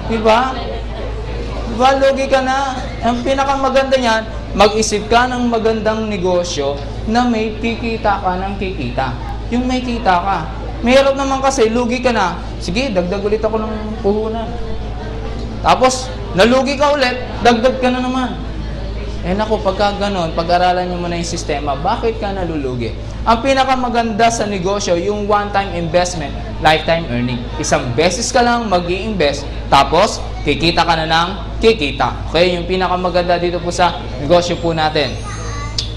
Diba? Diba, lugi ka na. Ang pinakamaganda niyan, mag-isip ka ng magandang negosyo na may kikita ka ng kikita. Yung may kita ka. Mahirap naman kasi, lugi ka na. Sige, dagdag ulit ako ng puhunan. Tapos, nalugi ka ulit, dagdag ka na naman. Eh naku, pagka ganon, pag-aralan nyo muna yung sistema, bakit ka nalulugi? Ang pinakamaganda sa negosyo, yung one-time investment, lifetime earning. Isang beses ka lang mag-i-invest, tapos kikita ka na ng kikita. Okay, yung pinakamaganda dito po sa negosyo po natin.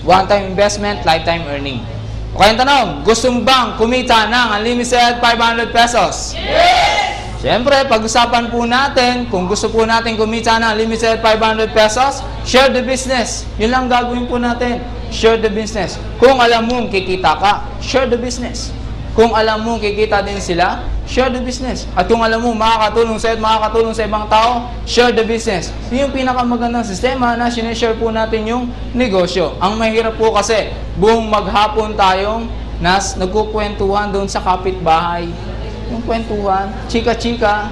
One-time investment, lifetime earning. Okay, ang tanong, gusto mo bang kumita ng unlimited 500 pesos? Yes! Siyempre, pag-usapan po natin, kung gusto po natin kumita ng unlimited 500 pesos, share the business. Yun lang gagawin po natin. Share the business. Kung alam mong kikita ka, share the business. Kung alam mong kikita din sila, share the business. At kung alam mong makakatulong sa iyo at makakatulong sa ibang tao, share the business. Yun yung pinakamagandang sistema na sinishare po natin yung negosyo. Ang mahirap po kasi, buong maghapon tayong nagkukwentuhan doon sa kapitbahay. Yung kwentuhan, chika-chika,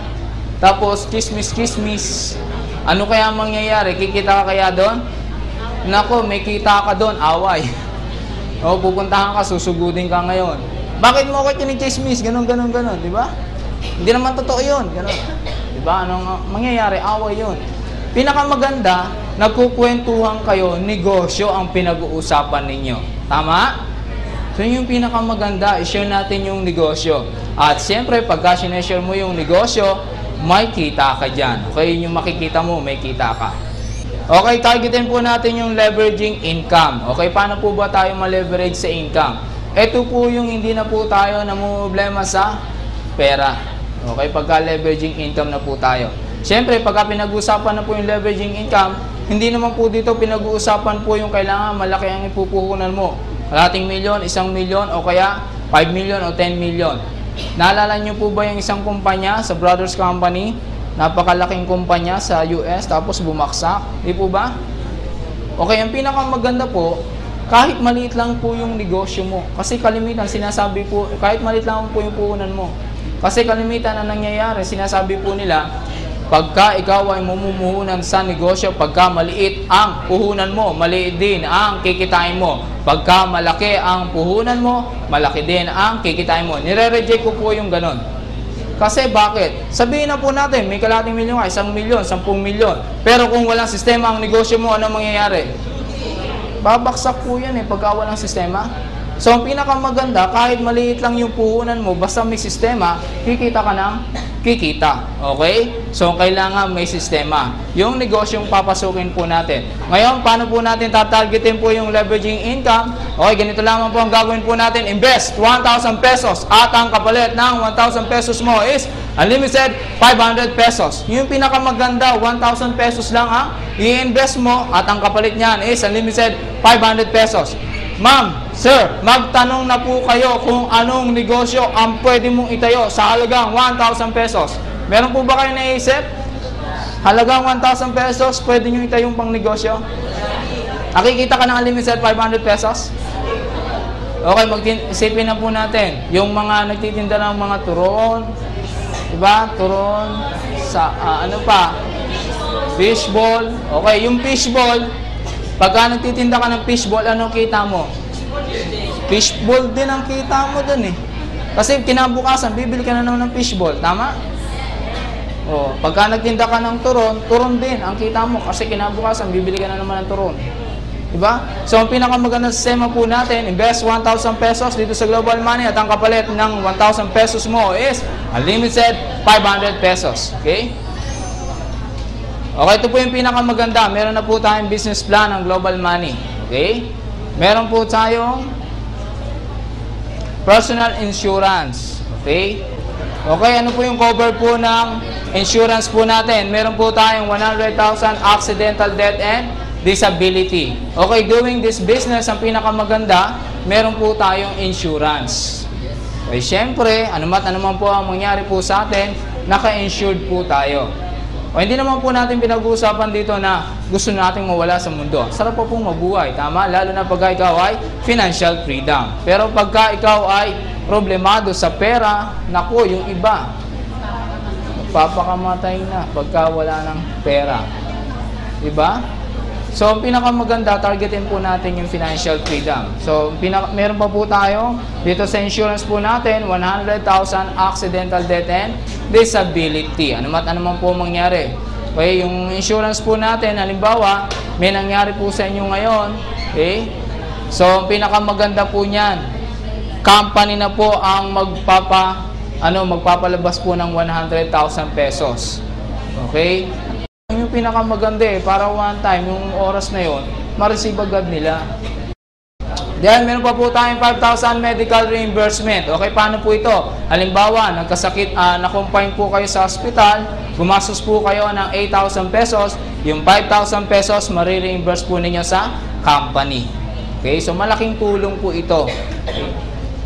tapos chismis-chismis. Ano kaya mangyayari? Kikita ka kaya doon? Nako, may kita ka doon, away. O, pupuntahan ka, susugudin ka ngayon. Bakit mo ako chinichismis? Ganon, di ba? Hindi naman totoo yun, ganon. Di ba? Anong mangyayari? Away yun. Pinakamaganda, nagkukwentuhan kayo, negosyo ang pinag-uusapan ninyo. Tama? So yung pinakamaganda, i-share natin yung negosyo. At siyempre, pagka sineshare mo yung negosyo, may kita ka dyan. Okay, yun yung makikita mo, may kita ka. Okay, targetin po natin yung leveraging income. Okay, paano po ba tayo ma-leverage sa income? Ito po yung hindi na po tayo namumblema sa pera. Okay, pagka leveraging income na po tayo. Siyempre, pagka pinag-uusapan na po yung leveraging income, hindi naman po dito pinag-uusapan po yung kailangan malaki ang ipupuhunan mo. Kalating milyon, 1 milyon, o kaya 5 milyon o 10 milyon. Naalala nyo po ba yung isang kumpanya sa Brothers Company? Napakalaking kumpanya sa US, tapos bumaksak. Di po ba? Okay, ang pinakamaganda po, kahit maliit lang po yung negosyo mo. Kasi kalimitan, sinasabi po, kahit maliit lang po yung puhunan mo. Kasi kalimitan na nangyayari, sinasabi po nila, pagka ikaw ay mamumuhunan sa negosyo, pagka maliit ang puhunan mo, maliit din ang kikitain mo. Pagka malaki ang puhunan mo, malaki din ang kikitain mo. Nire-reject ko po yung ganon. Kasi bakit? Sabihin na po natin, may kalating milyon ka, 1 milyon, 10 milyon. Pero kung walang sistema ang negosyo mo, ano mangyayari? Babaksak po yan pagka walang sistema. So, ang pinakamaganda, kahit maliit lang yung puhunan mo, basta may sistema, kikita ka ng kikita. Okay? So, kailangan may sistema. Yung negosyong papasukin po natin. Ngayon, paano po natin tatargetin po yung leveraging income? Okay, ganito lamang po ang gagawin po natin. Invest 1,000 pesos at ang kapalit ng 1,000 pesos mo is unlimited 500 pesos. Yung pinakamaganda, 1,000 pesos lang ang i-invest mo at ang kapalit niyan is unlimited 500 pesos. Ma'am, sir, magtanong na po kayo kung anong negosyo ang pwede mong itayo sa halagang 1,000 pesos. Meron po ba kayo naisip? Halagang 1,000 pesos, pwede nyo itayong pang negosyo? Nakikita ka ng unlimited 500 pesos? Okay, isipin na po natin. Yung mga nagtitinda ng mga turon, diba? Turon, sa, ano pa? Fishball. Okay, yung fishball, pagka nagtitinda ka ng fishball, ano kita mo? Fishball din ang kita mo dun Kasi kinabukasan, bibili ka na naman ng fishball. Tama? O, pagka nagtinda ka ng turon, turon din ang kita mo. Kasi kinabukasan, bibili ka na naman ng turon. Diba? So, ang pinakamagandang sistema po natin, invest 1,000 pesos dito sa Global Money at ang kapalit ng 1,000 pesos mo is unlimited 500 pesos. Okay? Okay, ito po yung pinakamaganda. Meron na po tayong business plan ng Global Money. Okay? Meron po tayong personal insurance. Okay? Okay, ano po yung cover po ng insurance po natin? Meron po tayong 100,000 accidental death and disability. Okay, doing this business, ang pinakamaganda, meron po tayong insurance. Okay, syempre, anuman po ang mangyari po sa atin, naka-insured po tayo. O hindi naman po natin pinag-uusapan dito na gusto nating mawala sa mundo. Sarap po pong mabuhay, tama? Lalo na pagka ikaw ay financial freedom. Pero pagka ikaw ay problemado sa pera, naku, yung iba. Papakamatay na pagka wala ng pera. Diba? So, ang pinakamaganda, targetin po natin yung financial freedom. So, meron pa po tayo dito sa insurance po natin, 100,000 accidental death and disability. Ano man po mangyari. Okay, yung insurance po natin, halimbawa, may nangyari po sa inyo ngayon. Okay? So, ang pinakamaganda po niyan, company na po ang magpapalabas po ng 100,000 pesos. Okay? Yung pinakamaganda para one time, yung oras na yon, ma-receive agad nila. Then, meron pa po tayong 5,000 medical reimbursement. Okay, paano po ito? Halimbawa, nagkasakit, na-confine po kayo sa hospital, gumastos po kayo ng 8,000 pesos, yung 5,000 pesos, marireimburse po ninyo sa company. Okay, so malaking tulong po ito. Okay.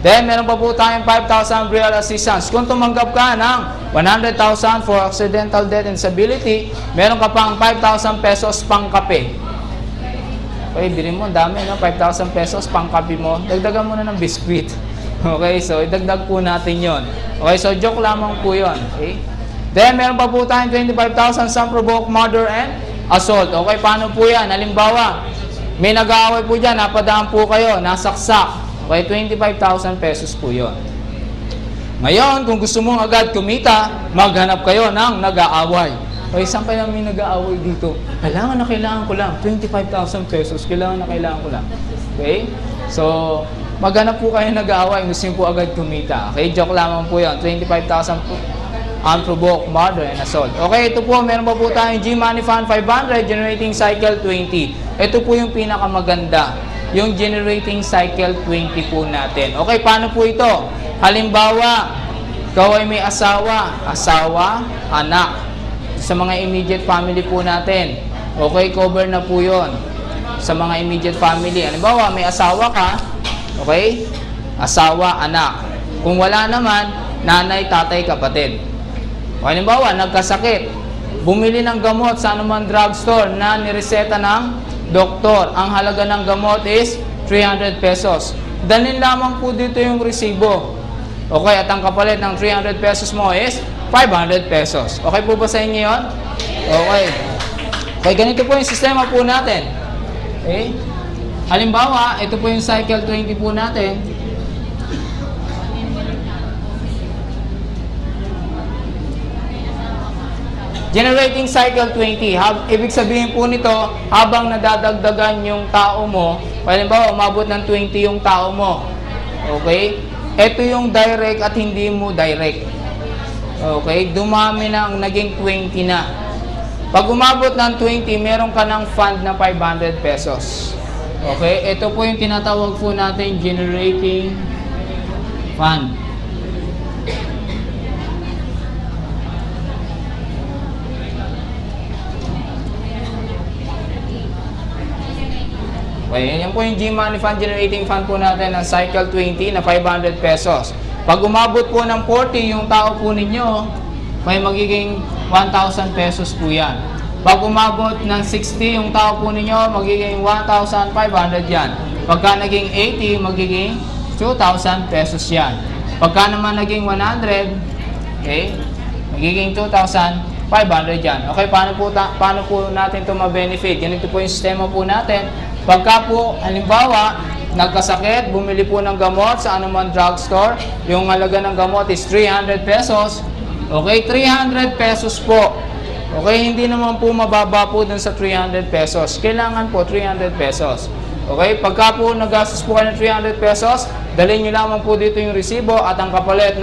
Then, meron pa po tayong 5,000 real assistance. Kung tumanggap ka ng 100,000 for accidental death and disability, meron ka pang 5,000 pesos pang kape. Okay, bilhin mo, dami, no? 5,000 pesos pang kape mo. Dagdagan mo na ng biskwit. Okay, so idagdag po natin yon. Okay, so joke lamang po yon. Okay? Then, meron pa po tayong 25,000 sa unprovoked murder and assault. Okay, paano po yan? Halimbawa, may nag-aaway po dyan, napadaan po kayo, nasaksak. Okay, 25,000 pesos po yun. Ngayon, kung gusto mong agad kumita, maghanap kayo ng nag-aaway. Okay, saan kaya may nag-aaway dito? Kailangan ko lang. 25,000 pesos, kailangan ko lang. Okay? So, maghanap po kayo nag-aaway, gusto nyo po agad kumita. Okay, joke lamang po yun. 25,000 po. Unprovoked murder and assault. Okay, ito po, meron pa po tayong G-Money Fund 500, Generating Cycle 20. Ito po yung pinakamaganda. Yung generating cycle 20 po natin. Okay, paano po ito? Halimbawa, ikaw ay may asawa, anak. Sa mga immediate family po natin. Okay, cover na po yon sa mga immediate family. Halimbawa, may asawa ka, okay? Asawa, anak. Kung wala naman, nanay, tatay, kapatid. O, halimbawa, nagkasakit. Bumili ng gamot sa anumang drugstore na nireseta ng doktor. Ang halaga ng gamot is 300 pesos. Dalhin lamang po dito yung resibo. Okay, at ang kapalit ng 300 pesos mo is 500 pesos. Okay po ba sa inyo yun? Okay. Okay, ganito po yung sistema po natin. Okay? Halimbawa, ito po yung cycle 20 po natin. Generating cycle 20. Ibig sabihin po nito, habang nadadagdagan yung tao mo, halimbawa, umabot ng 20 yung tao mo. Okay? Ito yung direct at hindi mo direct. Okay? Dumami na, naging 20 na. Pag umabot ng 20, meron ka ng fund na 500 pesos. Okay? Ito po yung tinatawag po natin generating fund. Okay, yan po yung G-Money Fund Generating Fund po natin ng Cycle 20 na 500 pesos. Pag umabot po ng 40 yung tao po ninyo, may magiging 1,000 pesos po yan. Pag umabot ng 60 yung tao po ninyo, magiging 1,500 yan. Pagka naging 80, magiging 2,000 pesos yan. Pagka naman naging 100, okay, magiging 2,500 yan. Okay, paano po natin ito ma-benefit? Ganito po yung sistema po natin. Pagka po, halimbawa, nagkasakit, bumili po ng gamot sa anumang drugstore, yung halaga ng gamot is 300 pesos. Okay, 300 pesos po. Okay, hindi naman po mababa po dun sa 300 pesos. Kailangan po 300 pesos. Okay, pagka po nagastos po kayo ng 300 pesos, dalhin nyo lamang po dito yung resibo at ang kapalit na